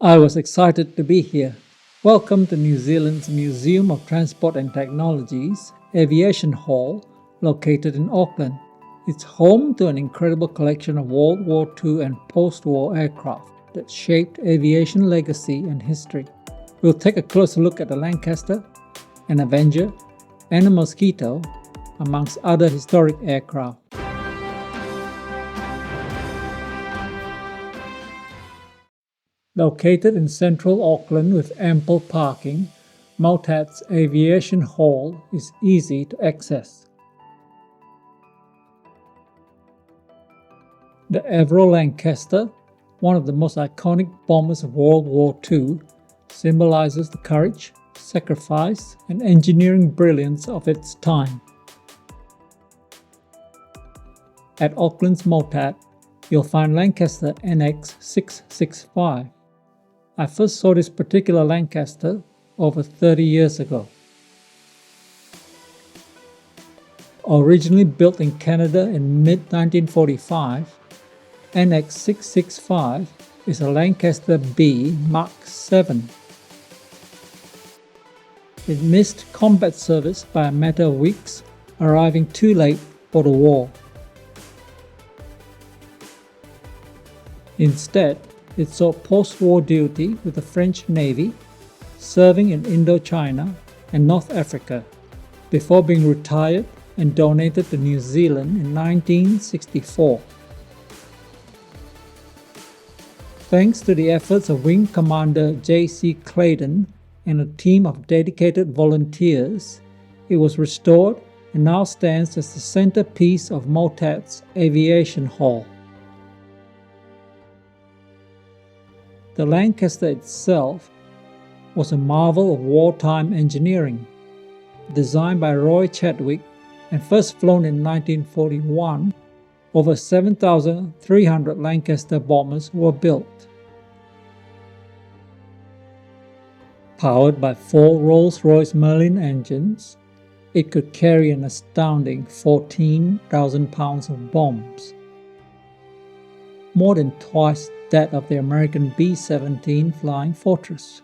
I was excited to be here. Welcome to New Zealand's Museum of Transport and Technology's Aviation Hall, located in Auckland. It's home to an incredible collection of World War II and post-war aircraft that shaped aviation legacy and history. We'll take a closer look at the Lancaster, an Avenger, and a Mosquito, amongst other historic aircraft. Located in central Auckland with ample parking, MOTAT Aviation Hall is easy to access. The Avro Lancaster, one of the most iconic bombers of World War II, symbolizes the courage, sacrifice, and engineering brilliance of its time. At Auckland's MOTAT, you'll find Lancaster NX665. I first saw this particular Lancaster over 30 years ago. Originally built in Canada in mid-1945, NX665 is a Lancaster B Mark 7. It missed combat service by a matter of weeks, arriving too late for the war. Instead, it saw post-war duty with the French Navy, serving in Indochina and North Africa, before being retired and donated to New Zealand in 1964. Thanks to the efforts of Wing Commander J.C. Claydon and a team of dedicated volunteers, it was restored and now stands as the centerpiece of MOTAT's Aviation Hall. The Lancaster itself was a marvel of wartime engineering. Designed by Roy Chadwick and first flown in 1941, over 7,300 Lancaster bombers were built. Powered by 4 Rolls-Royce Merlin engines, it could carry an astounding 14,000 pounds of bombs, more than twice that of the American B-17 Flying Fortress.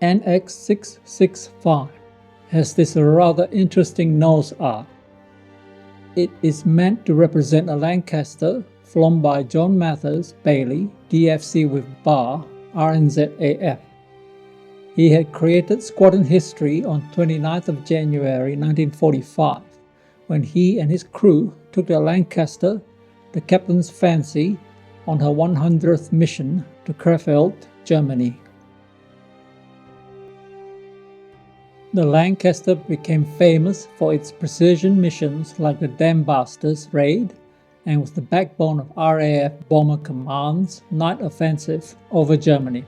NX665 has this rather interesting nose arc. It is meant to represent a Lancaster flown by John Mathers Bailey, DFC with bar, RNZAF. He had created squadron history on 29th of January 1945, when he and his crew took their Lancaster, the captain's fancy, on her 100th mission to Krefeld, Germany. The Lancaster became famous for its precision missions like the Dambusters raid, and was the backbone of RAF Bomber Command's night offensive over Germany.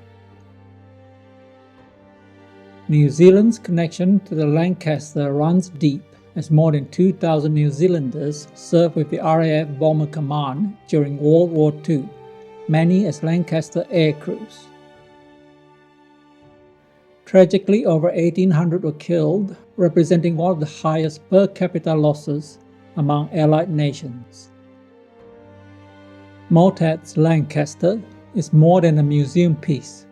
New Zealand's connection to the Lancaster runs deep, as more than 2,000 New Zealanders served with the RAF Bomber Command during World War II, many as Lancaster air crews. Tragically, over 1,800 were killed, representing one of the highest per capita losses among Allied nations. MOTAT's Lancaster is more than a museum piece.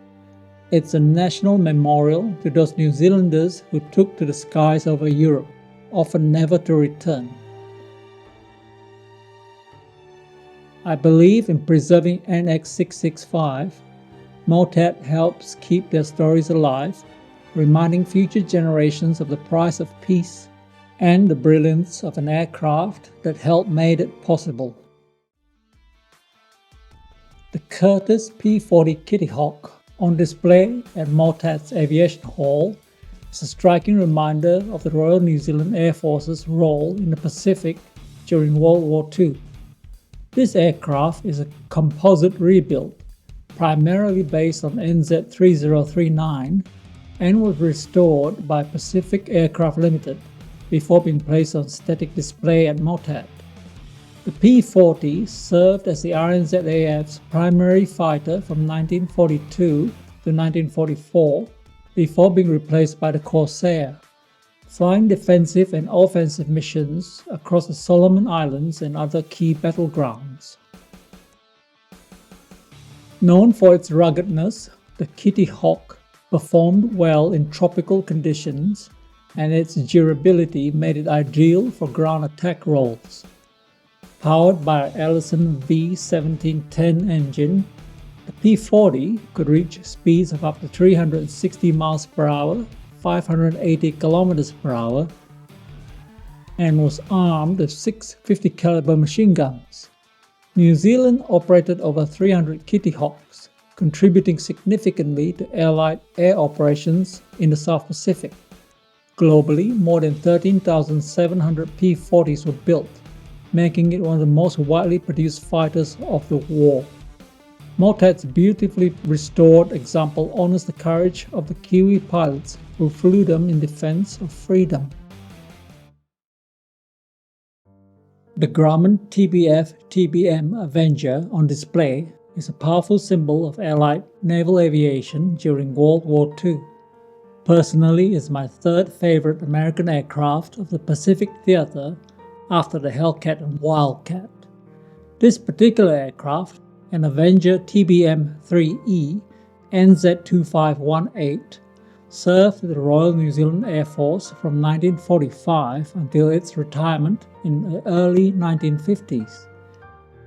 It's a national memorial to those New Zealanders who took to the skies over Europe, often never to return. I believe in preserving NX665. MOTAT helps keep their stories alive, reminding future generations of the price of peace and the brilliance of an aircraft that helped made it possible. The Curtiss P40 Kittyhawk, on display at MOTAT's Aviation Hall, is a striking reminder of the Royal New Zealand Air Force's role in the Pacific during World War II. This aircraft is a composite rebuild, primarily based on NZ3039, and was restored by Pacific Aircraft Limited before being placed on static display at MOTAT. The P40 served as the RNZAF's primary fighter from 1942 to 1944, before being replaced by the Corsair, flying defensive and offensive missions across the Solomon Islands and other key battlegrounds. Known for its ruggedness, the Kittyhawk performed well in tropical conditions, and its durability made it ideal for ground attack roles. Powered by an Allison V1710 engine, the P40 could reach speeds of up to 360 miles per hour, 580 kilometers per hour, and was armed with 6 50 caliber machine guns. New Zealand operated over 300 Kittyhawks, contributing significantly to Allied air operations in the South Pacific. Globally, more than 13,700 P40s were built, making it one of the most widely produced fighters of the war. MOTAT's beautifully restored example honors the courage of the Kiwi pilots who flew them in defense of freedom. The Grumman TBM Avenger on display is a powerful symbol of Allied naval aviation during World War II. Personally, it's my third favorite American aircraft of the Pacific Theater after the Hellcat and Wildcat. This particular aircraft, an Avenger TBM-3E NZ2518, served the Royal New Zealand Air Force from 1945 until its retirement in the early 1950s.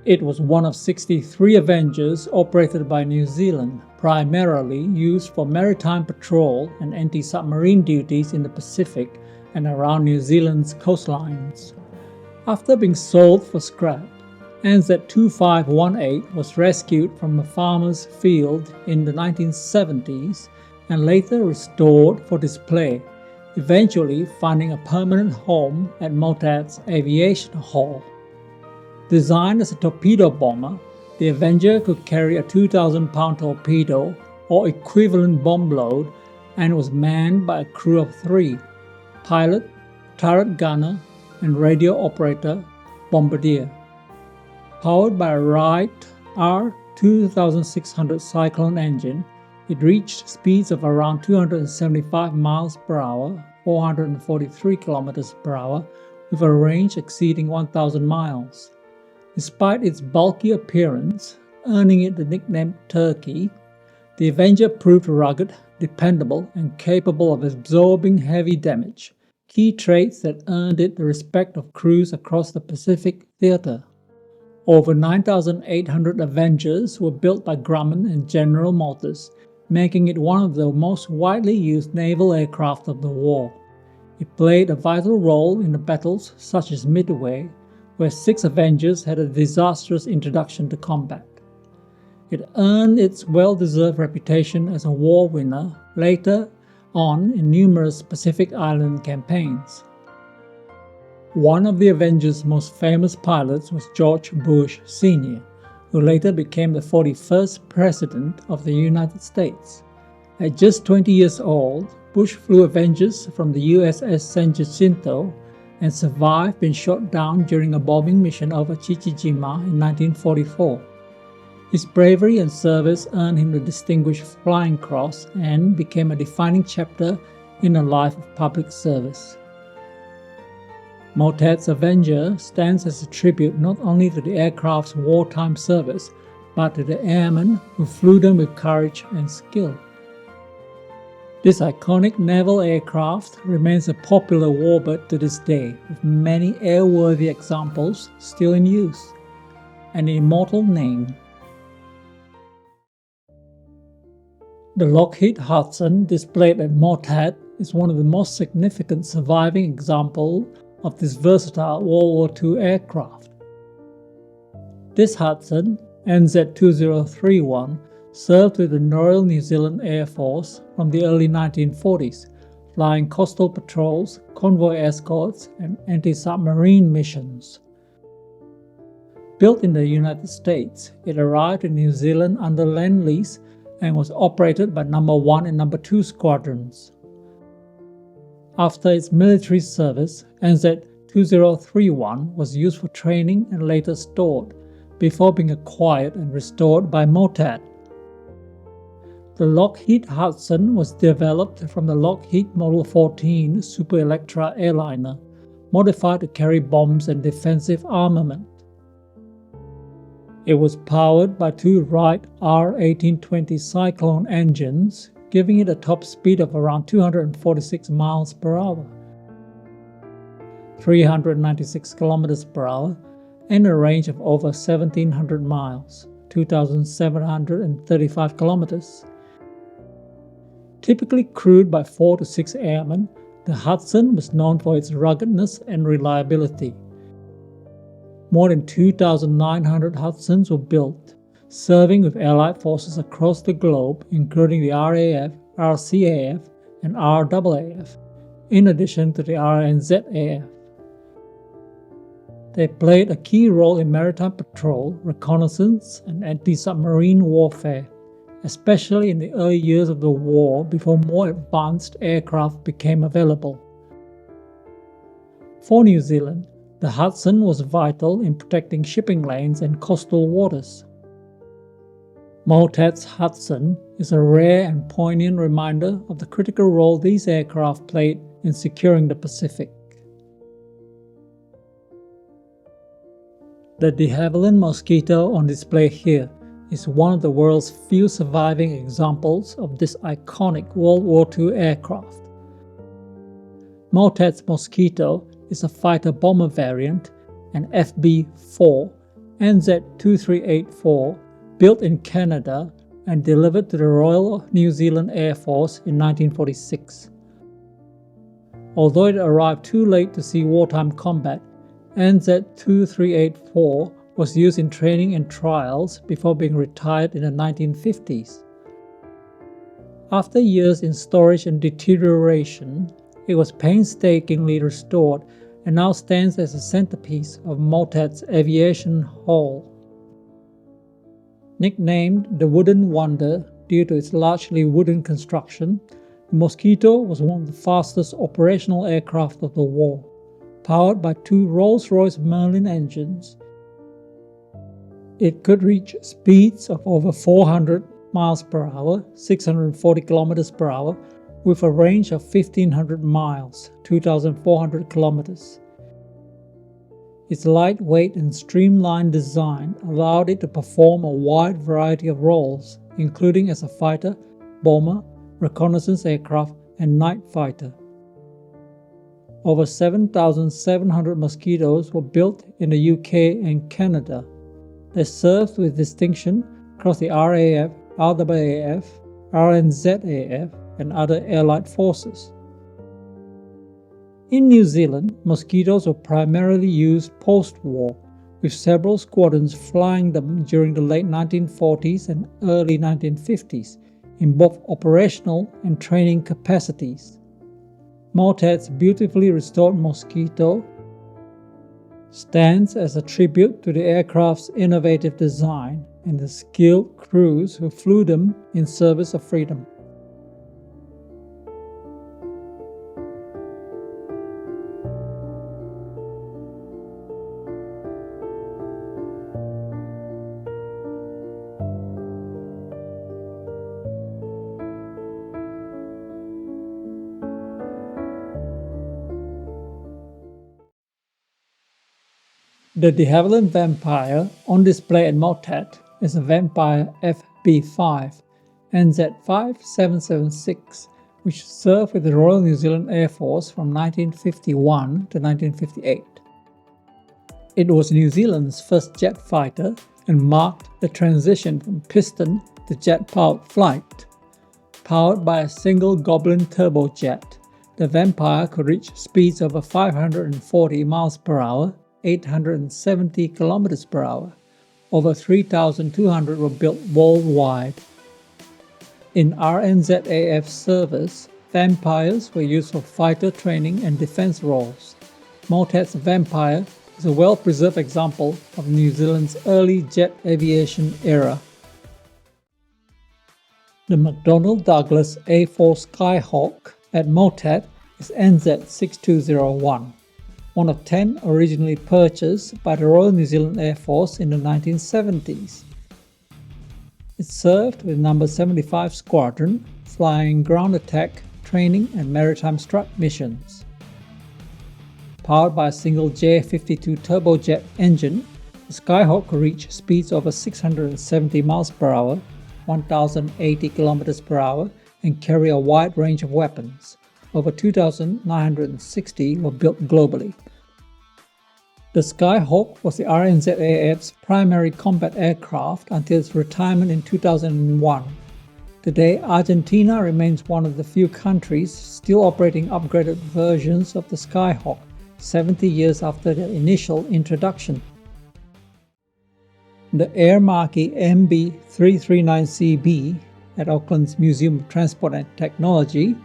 It was one of 63 Avengers operated by New Zealand, primarily used for maritime patrol and anti-submarine duties in the Pacific and around New Zealand's coastlines. After being sold for scrap, NZ2518 was rescued from a farmer's field in the 1970s and later restored for display, eventually finding a permanent home at MOTAT Aviation Hall. Designed as a torpedo bomber, the Avenger could carry a 2,000-pound torpedo or equivalent bomb load and was manned by a crew of 3: pilot, turret gunner, and radio operator bombardier. Powered by a Wright R2600 Cyclone engine, it reached speeds of around 275 miles per hour, 443 kilometers per hour, with a range exceeding 1,000 miles. Despite its bulky appearance, earning it the nickname Turkey, the Avenger proved rugged, dependable, and capable of absorbing heavy damage, key traits that earned it the respect of crews across the Pacific Theater. Over 9,800 Avengers were built by Grumman and General Motors, making it one of the most widely used naval aircraft of the war. It played a vital role in the battles such as Midway, where 6 Avengers had a disastrous introduction to combat. It earned its well-deserved reputation as a war winner later on in numerous Pacific Island campaigns. One of the Avengers' most famous pilots was George Bush Sr., who later became the 41st President of the United States. At just 20 years old, Bush flew Avengers from the USS San Jacinto and survived being shot down during a bombing mission over Chichijima in 1944. His bravery and service earned him the Distinguished Flying Cross and became a defining chapter in a life of public service. MOTAT's Avenger stands as a tribute not only to the aircraft's wartime service, but to the airmen who flew them with courage and skill. This iconic naval aircraft remains a popular warbird to this day, with many airworthy examples still in use. An immortal name. The Lockheed Hudson displayed at MOTAT is one of the most significant surviving examples of this versatile World War II aircraft. This Hudson, NZ2031, served with the Royal New Zealand Air Force from the early 1940s, flying coastal patrols, convoy escorts, and anti-submarine missions. Built in the United States, it arrived in New Zealand under Lend-Lease and was operated by No. 1 and No. 2 squadrons. After its military service, NZ2031 was used for training and later stored, before being acquired and restored by MOTAT. The Lockheed Hudson was developed from the Lockheed Model 14 Super Electra airliner, modified to carry bombs and defensive armament. It was powered by two Wright R1820 Cyclone engines, giving it a top speed of around 246 miles per hour, 396 kilometers per hour, and a range of over 1,700 miles, 2,735 kilometers. Typically crewed by 4 to 6 airmen, the Hudson was known for its ruggedness and reliability. More than 2,900 Hudsons were built, serving with Allied forces across the globe, including the RAF, RCAF, and RAAF, in addition to the RNZAF. They played a key role in maritime patrol, reconnaissance, and anti-submarine warfare, especially in the early years of the war before more advanced aircraft became available. For New Zealand, the Hudson was vital in protecting shipping lanes and coastal waters. MOTAT's Hudson is a rare and poignant reminder of the critical role these aircraft played in securing the Pacific. The de Havilland Mosquito on display here is one of the world's few surviving examples of this iconic World War II aircraft. MOTAT's Mosquito is a fighter-bomber variant, an FB-4 NZ-2384 built in Canada and delivered to the Royal New Zealand Air Force in 1946. Although it arrived too late to see wartime combat, NZ-2384 was used in training and trials before being retired in the 1950s. After years in storage and deterioration, it was painstakingly restored and now stands as a centerpiece of MOTAT Aviation Hall. Nicknamed the Wooden Wonder due to its largely wooden construction, the Mosquito was one of the fastest operational aircraft of the war, powered by two Rolls-Royce Merlin engines. It could reach speeds of over 400 miles per hour, 640 kilometers per hour, with a range of 1,500 miles, 2,400 kilometers. Its lightweight and streamlined design allowed it to perform a wide variety of roles, including as a fighter, bomber, reconnaissance aircraft, and night fighter. Over 7,700 Mosquitoes were built in the UK and Canada. They served with distinction across the RAF, RAAF, RNZAF, and other Allied forces. In New Zealand, Mosquitoes were primarily used post-war, with several squadrons flying them during the late 1940s and early 1950s in both operational and training capacities. MOTAT's beautifully restored Mosquito stands as a tribute to the aircraft's innovative design and the skilled crews who flew them in service of freedom. The de Havilland Vampire on display at MOTAT is a Vampire FB-5 NZ-5776, which served with the Royal New Zealand Air Force from 1951 to 1958. It was New Zealand's first jet fighter and marked the transition from piston to jet-powered flight. Powered by a single Goblin turbojet, the Vampire could reach speeds over 540 miles per hour, 870 kilometers per hour. Over 3,200 were built worldwide. In RNZAF service, Vampires were used for fighter training and defense roles. MOTAT's Vampire is a well-preserved example of New Zealand's early jet aviation era. The McDonnell Douglas A4 Skyhawk at MOTAT is NZ6201. One of 10 originally purchased by the Royal New Zealand Air Force in the 1970s. It served with No. 75 Squadron, flying ground attack, training and maritime strike missions. Powered by a single J52 turbojet engine, the The Skyhawk could reach speeds over 670 miles per hour, 1080 kilometers per hour, and carry a wide range of weapons. Over 2,960 were built globally. The Skyhawk was the RNZAF's primary combat aircraft until its retirement in 2001. Today, Argentina remains one of the few countries still operating upgraded versions of the Skyhawk, 70 years after their initial introduction. The Aermacchi MB-339CB at Auckland's Museum of Transport and Technology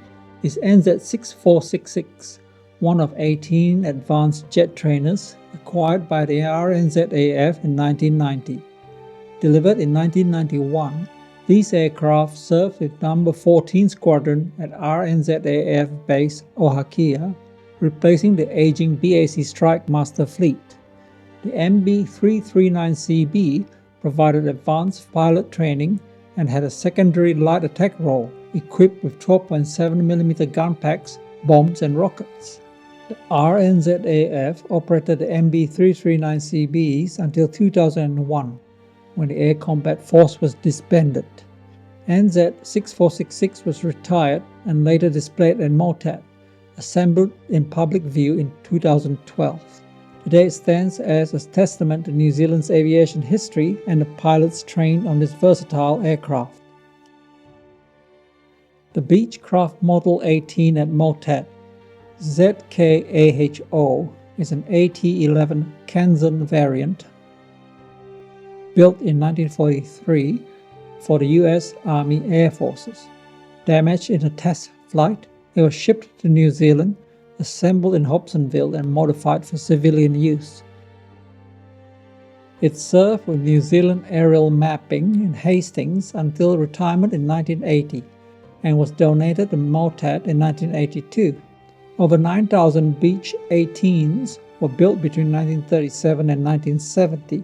is NZ6466, one of 18 advanced jet trainers acquired by the RNZAF in 1990. Delivered in 1991, these aircraft served with No. 14 Squadron at RNZAF Base Ohakia, replacing the aging BAC Strike Master fleet. The MB-339CB provided advanced pilot training and had a secondary light attack role equipped with 12.7mm gun packs, bombs and rockets. The RNZAF operated the MB-339CBs until 2001, when the Air Combat Force was disbanded. NZ6466 was retired and later displayed at MOTAT, assembled in public view in 2012. Today it stands as a testament to New Zealand's aviation history and the pilots trained on this versatile aircraft. The Beechcraft Model 18 at MOTAT, ZKAHO, is an AT-11 Kansan variant built in 1943 for the US Army Air Forces. Damaged in a test flight, it was shipped to New Zealand, assembled in Hobsonville and modified for civilian use. It served with New Zealand aerial mapping in Hastings until retirement in 1980 and was donated to MOTAT in 1982. Over 9,000 Beech 18s were built between 1937 and 1970.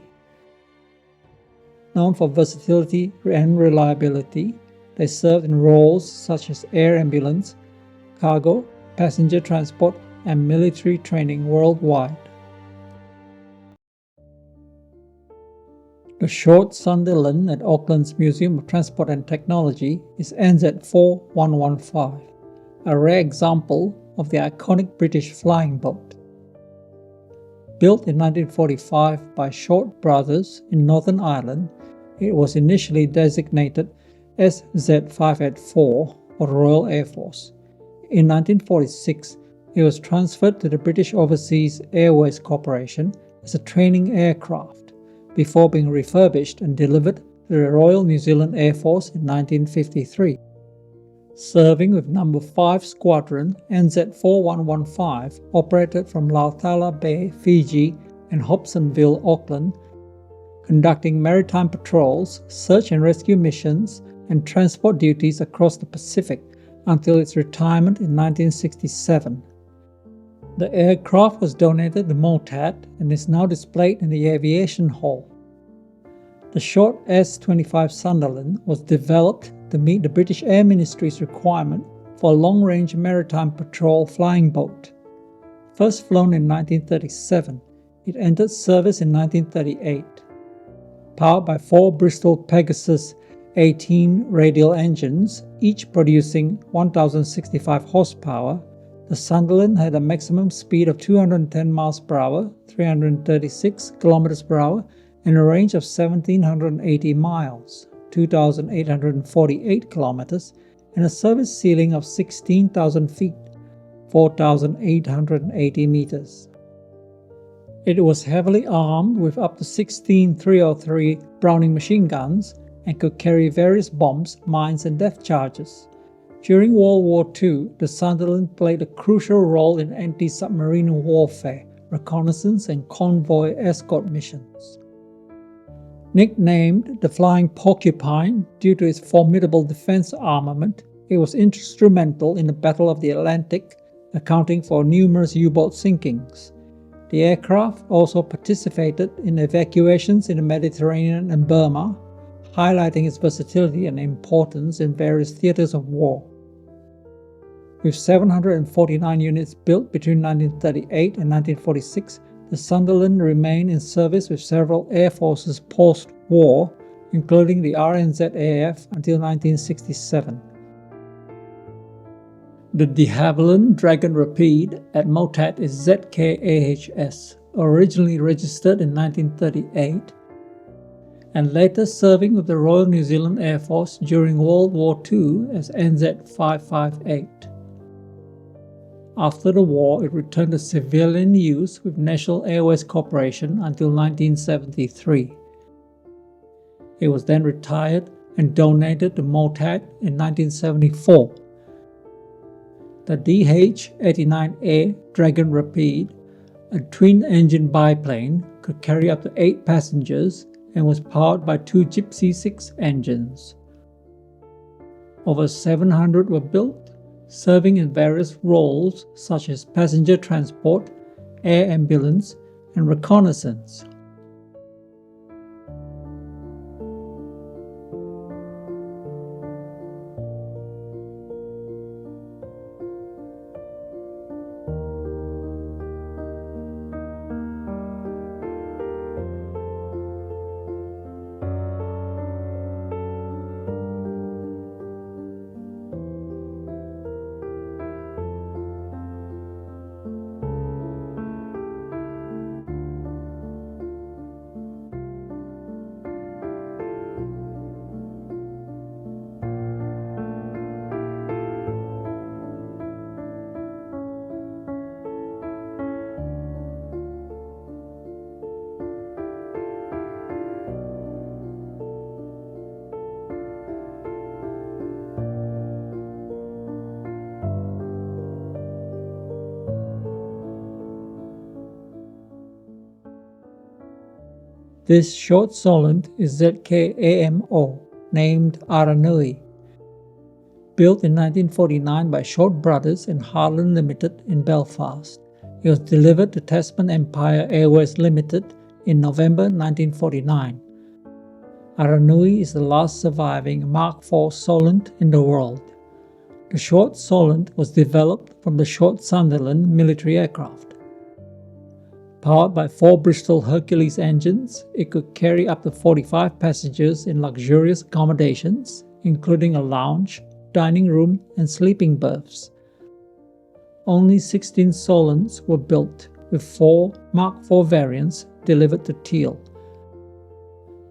Known for versatility and reliability, they served in roles such as air ambulance, cargo, passenger transport, and military training worldwide. The short Sunderland at Auckland's Museum of Transport and Technology is NZ4115, a rare example of the iconic British flying boat. Built in 1945 by Short Brothers in Northern Ireland, it was initially designated SZ584 for the Royal Air Force. In 1946, it was transferred to the British Overseas Airways Corporation as a training aircraft, before being refurbished and delivered to the Royal New Zealand Air Force in 1953. Serving with No. 5 Squadron, NZ4115 operated from Lautala Bay, Fiji and Hobsonville, Auckland, conducting maritime patrols, search and rescue missions, and transport duties across the Pacific until its retirement in 1967. The aircraft was donated to MOTAT and is now displayed in the Aviation Hall. The short S-25 Sunderland was developed to meet the British Air Ministry's requirement for a long-range maritime patrol flying boat. First flown in 1937, it entered service in 1938. Powered by 4 Bristol Pegasus 18 radial engines, each producing 1,065 horsepower, the Sunderland had a maximum speed of 210 miles per hour, 336 kilometers per hour, and a range of 1,780 miles, 2,848 kilometers, and a service ceiling of 16,000 feet, 4,880 meters. It was heavily armed with up to 16 303 Browning machine guns and could carry various bombs, mines, and depth charges. During World War II, the Sunderland played a crucial role in anti-submarine warfare, reconnaissance, and convoy escort missions. Nicknamed the Flying Porcupine due to its formidable defense armament, it was instrumental in the Battle of the Atlantic, accounting for numerous U-boat sinkings. The aircraft also participated in evacuations in the Mediterranean and Burma, highlighting its versatility and importance in various theaters of war. With 749 units built between 1938 and 1946, the Sunderland remained in service with several air forces post-war, including the RNZAF until 1967. The de Havilland Dragon Rapide at MOTAT is ZKAHS, originally registered in 1938, and later serving with the Royal New Zealand Air Force during World War II as NZ558. After the war, it returned to civilian use with National Airways Corporation until 1973. It was then retired and donated to MOTAT in 1974. The DH-89A Dragon Rapide, a twin-engine biplane, could carry up to 8 passengers and was powered by 2 Gypsy 6 engines. Over 700 were built, serving in various roles such as passenger transport, air ambulance, and reconnaissance. This short Solent is ZKAMO, named Aranui. Built in 1949 by Short Brothers and Harland Limited in Belfast, it was delivered to Tasman Empire Airways Limited in November 1949. Aranui is the last surviving Mark IV Solent in the world. The short Solent was developed from the short Sunderland military aircraft. Powered by 4 Bristol Hercules engines, it could carry up to 45 passengers in luxurious accommodations, including a lounge, dining room, and sleeping berths. Only 16 Solents were built, with 4 Mark IV variants delivered to Teal.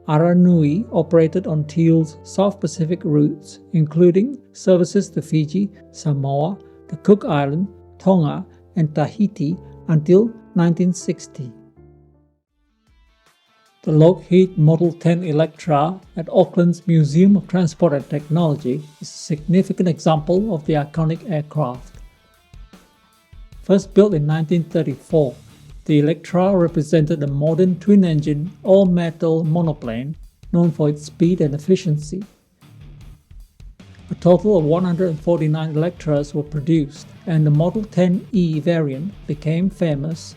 Aranui operated on Teal's South Pacific routes, including services to Fiji, Samoa, the Cook Islands, Tonga, and Tahiti until 1960. The Lockheed Model 10 Electra at Auckland's Museum of Transport and Technology is a significant example of the iconic aircraft. First built in 1934, the Electra represented a modern twin-engine, all-metal monoplane known for its speed and efficiency. A total of 149 Electras were produced, and the Model 10E variant became famous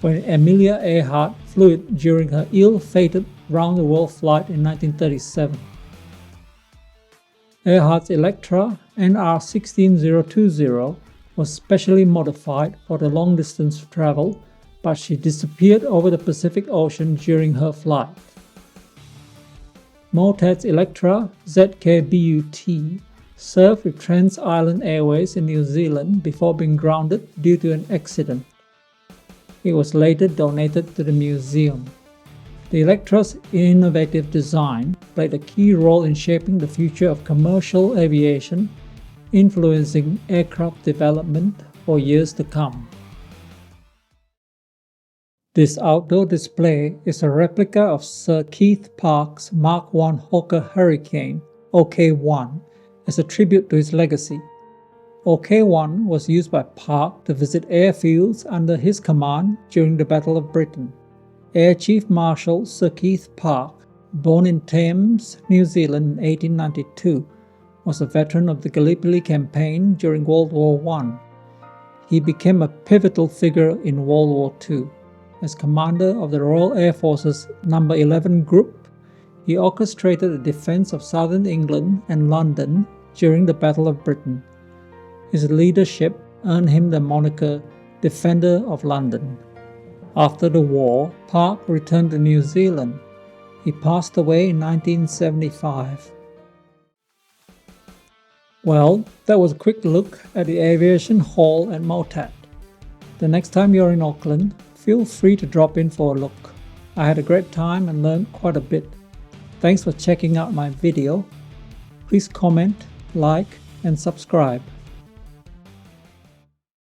when Amelia Earhart flew it during her ill-fated round-the-world flight in 1937. Earhart's Electra NR16020 was specially modified for the long-distance travel, but she disappeared over the Pacific Ocean during her flight. MOTAT's Electra ZKBUT served with Trans Island Airways in New Zealand before being grounded due to an accident. It was later donated to the museum. The Electra's innovative design played a key role in shaping the future of commercial aviation, influencing aircraft development for years to come. This outdoor display is a replica of Sir Keith Park's Mark I Hawker Hurricane, OK-1, as a tribute to his legacy. OK-1 was used by Park to visit airfields under his command during the Battle of Britain. Air Chief Marshal Sir Keith Park, born in Thames, New Zealand in 1892, was a veteran of the Gallipoli campaign during World War I. He became a pivotal figure in World War II. As commander of the Royal Air Force's No. 11 Group, he orchestrated the defense of southern England and London during the Battle of Britain. His leadership earned him the moniker Defender of London. After the war, Park returned to New Zealand. He passed away in 1975. Well, that was a quick look at the Aviation Hall at MOTAT. The next time you're in Auckland, feel free to drop in for a look. I had a great time and learned quite a bit. Thanks for checking out my video. Please comment, like, and subscribe.